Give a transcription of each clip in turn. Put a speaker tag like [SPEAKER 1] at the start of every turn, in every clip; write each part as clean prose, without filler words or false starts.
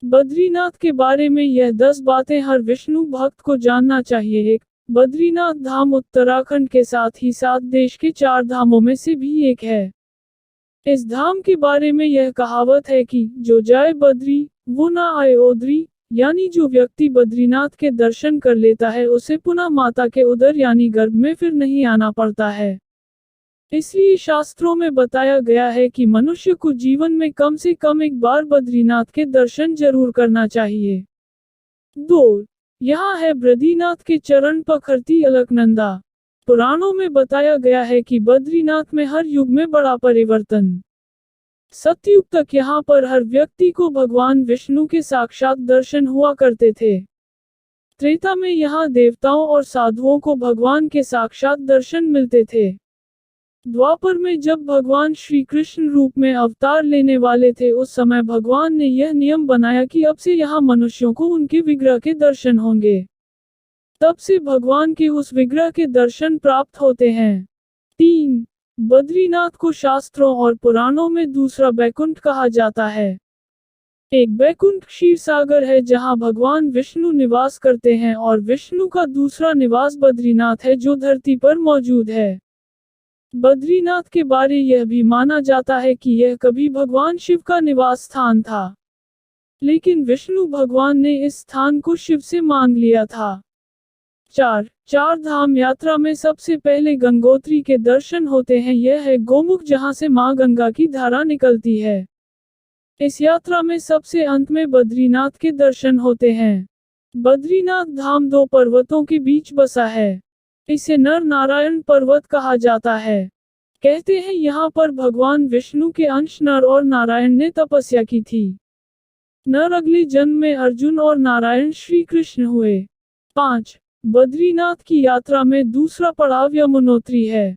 [SPEAKER 1] बद्रीनाथ के बारे में यह 10 बातें हर विष्णु भक्त को जानना चाहिए। 1. बद्रीनाथ धाम उत्तराखंड के साथ ही साथ देश के 4 धामों में से भी एक है। इस धाम के बारे में यह कहावत है कि जो जाए बद्री वो ना आए ओदरी, यानी जो व्यक्ति बद्रीनाथ के दर्शन कर लेता है उसे पुनः माता के उदर यानी गर्भ में फिर नहीं आना पड़ता है। इसलिए शास्त्रों में बताया गया है कि मनुष्य को जीवन में कम से कम एक बार बद्रीनाथ के दर्शन जरूर करना चाहिए। 2. यहाँ है बद्रीनाथ के चरण पखरती अलकनंदा। पुराणों में बताया गया है कि बद्रीनाथ में हर युग में बड़ा परिवर्तन। सतयुग तक यहाँ पर हर व्यक्ति को भगवान विष्णु के साक्षात दर्शन हुआ करते थे। त्रेता में यहाँ देवताओं और साधुओं को भगवान के साक्षात दर्शन मिलते थे। द्वापर में जब भगवान श्री कृष्ण रूप में अवतार लेने वाले थे उस समय भगवान ने यह नियम बनाया कि अब से यहाँ मनुष्यों को उनके विग्रह के दर्शन होंगे। तब से भगवान के उस विग्रह के दर्शन प्राप्त होते हैं। 3. बद्रीनाथ को शास्त्रों और पुराणों में दूसरा बैकुंठ कहा जाता है। एक बैकुंठ क्षीर सागर है जहाँ भगवान विष्णु निवास करते हैं और विष्णु का दूसरा निवास बद्रीनाथ है जो धरती पर मौजूद है। बद्रीनाथ के बारे यह भी माना जाता है कि यह कभी भगवान शिव का निवास स्थान था, लेकिन विष्णु भगवान ने इस स्थान को शिव से मांग लिया था। 4. चार धाम यात्रा में सबसे पहले गंगोत्री के दर्शन होते हैं। यह है गोमुख जहां से मां गंगा की धारा निकलती है। इस यात्रा में सबसे अंत में बद्रीनाथ के दर्शन होते हैं। बद्रीनाथ धाम 2 पर्वतों के बीच बसा है। इसे नर नारायण पर्वत कहा जाता है। कहते हैं यहाँ पर भगवान विष्णु के अंश नर और नारायण ने तपस्या की थी। नर अगले जन्म में अर्जुन और नारायण श्री कृष्ण हुए। 5. बद्रीनाथ की यात्रा में दूसरा पड़ाव यमुनोत्री है।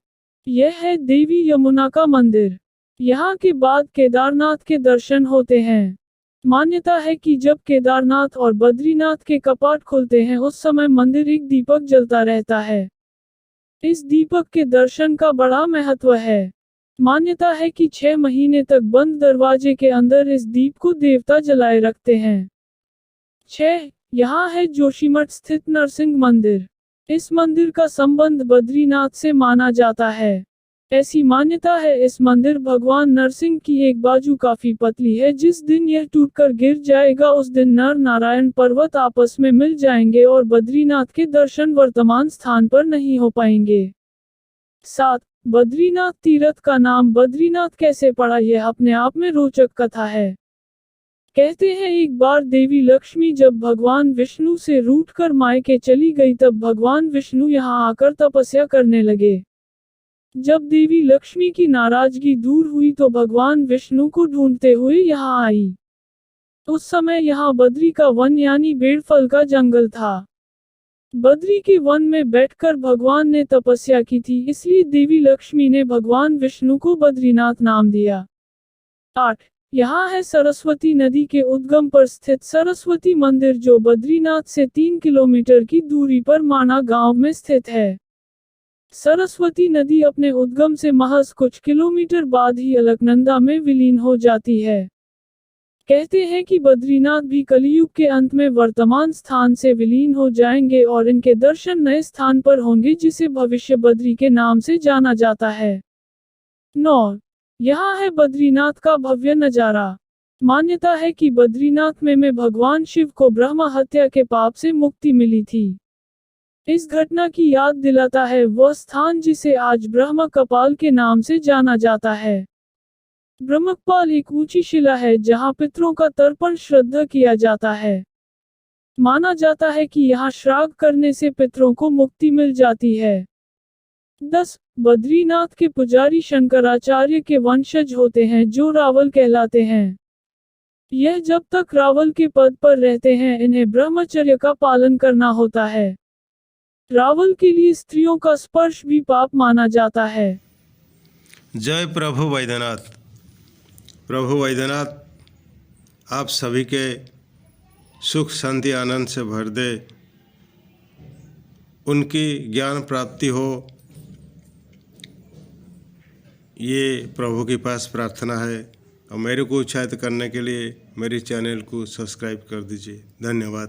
[SPEAKER 1] यह है देवी यमुना का मंदिर। यहाँ के बाद केदारनाथ के दर्शन होते हैं। मान्यता है कि जब केदारनाथ और बद्रीनाथ के कपाट खुलते हैं उस समय मंदिर एक दीपक जलता रहता है। इस दीपक के दर्शन का बड़ा महत्व है। मान्यता है कि 6 महीने तक बंद दरवाजे के अंदर इस दीप को देवता जलाए रखते हैं। 6. यहाँ है जोशीमठ स्थित नरसिंह मंदिर। इस मंदिर का संबंध बद्रीनाथ से माना जाता है। ऐसी मान्यता है इस मंदिर भगवान नरसिंह की एक बाजू काफी पतली है। जिस दिन यह टूटकर गिर जाएगा उस दिन नर नारायण पर्वत आपस में मिल जाएंगे और बद्रीनाथ के दर्शन वर्तमान स्थान पर नहीं हो पाएंगे। 7. बद्रीनाथ तीर्थ का नाम बद्रीनाथ कैसे पड़ा यह अपने आप में रोचक कथा है। कहते हैं एक बार देवी लक्ष्मी जब भगवान विष्णु से रूठकर मायके चली गई तब भगवान विष्णु यहाँ आकर तपस्या करने लगे। जब देवी लक्ष्मी की नाराजगी दूर हुई तो भगवान विष्णु को ढूंढते हुए यहाँ आई। उस समय यहाँ बद्री का वन यानी बेड़फल का जंगल था। बद्री के वन में बैठकर भगवान ने तपस्या की थी, इसलिए देवी लक्ष्मी ने भगवान विष्णु को बद्रीनाथ नाम दिया। 8. यहाँ है सरस्वती नदी के उद्गम पर स्थित सरस्वती मंदिर जो बद्रीनाथ से 3 किलोमीटर की दूरी पर माना गांव में स्थित है। सरस्वती नदी अपने उद्गम से महज कुछ किलोमीटर बाद ही अलकनंदा में विलीन हो जाती है। कहते हैं कि बद्रीनाथ भी कलियुग के अंत में वर्तमान स्थान से विलीन हो जाएंगे और इनके दर्शन नए स्थान पर होंगे जिसे भविष्य बद्री के नाम से जाना जाता है। 9. यहाँ है बद्रीनाथ का भव्य नजारा। मान्यता है कि बद्रीनाथ में भगवान शिव को ब्रह्मा हत्या के पाप से मुक्ति मिली थी। इस घटना की याद दिलाता है वह स्थान जिसे आज ब्रह्म कपाल के नाम से जाना जाता है। ब्रह्मकपाल एक ऊंची शिला है जहां पितरों का तर्पण श्रद्धा किया जाता है। माना जाता है कि यहाँ श्राद्ध करने से पितरों को मुक्ति मिल जाती है। 10. बद्रीनाथ के पुजारी शंकराचार्य के वंशज होते हैं जो रावल कहलाते हैं। यह जब तक रावल के पद पर रहते हैं इन्हें ब्रह्मचर्य का पालन करना होता है। रावल के लिए स्त्रियों का स्पर्श भी पाप माना जाता है।
[SPEAKER 2] जय प्रभु वैद्यनाथ। प्रभु वैद्यनाथ आप सभी के सुख शांति आनंद से भर दे, उनकी ज्ञान प्राप्ति हो, ये प्रभु के पास प्रार्थना है। और मेरे को उत्साहित करने के लिए मेरे चैनल को सब्सक्राइब कर दीजिए। धन्यवाद।